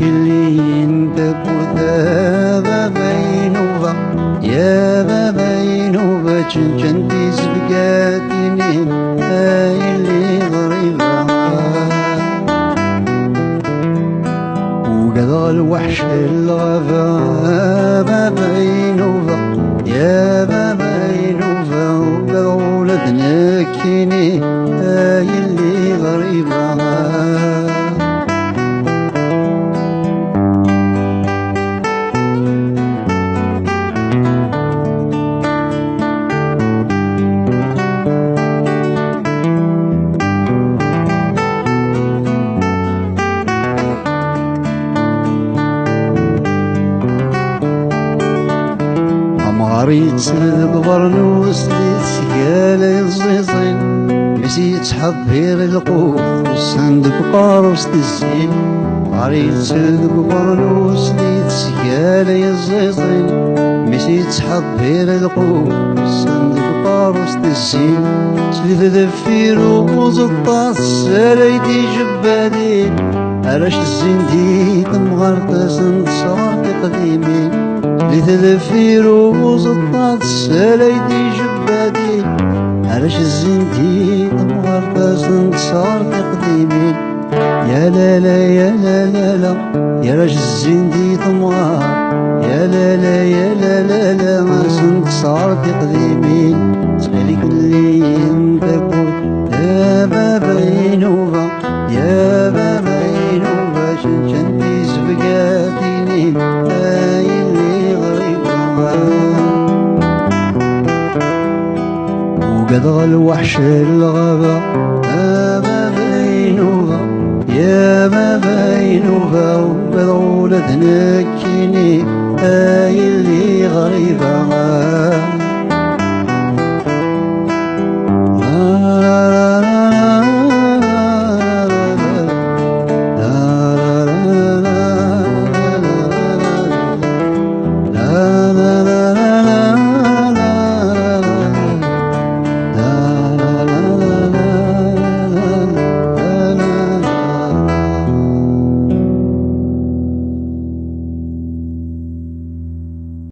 اللي انت كذا بينوبة يا بينوبة جنتي زبقاتيني هاي اللي غريبة وقضى الوحش الغابة بينوبة يا بينوبة وقضى ولدنا كيني هاي اللي غريبة عريت البرنوس اللي تسقالي الزيزين ماشي تحضير القوف والصندوق قاروس الزين عريت البرنوس اللي تسقالي الزيزين ماشي تحضير القوف والصندوق قاروس الزين سليت دفير وزطاس سلايدي جبالين علاش الزين دي تمغرطاس نتصار قديمين لتذفير وزطات سلايدي جبادي علاش الزنتي تمغرطاس نتصار تقديمين يا لا لا يا لا لا لا يا راج الزنتي تمغار يا لا لا يا لا لا لا ما نتصار تقديمين صغيري كلي انت كنت يا بينوبة يا بينوبة شنتي زبقاتيني هاي وقضى الوحش الغابة ما بينوبة يا ما بينوبة وقضى ولدنا كيني هاي اللي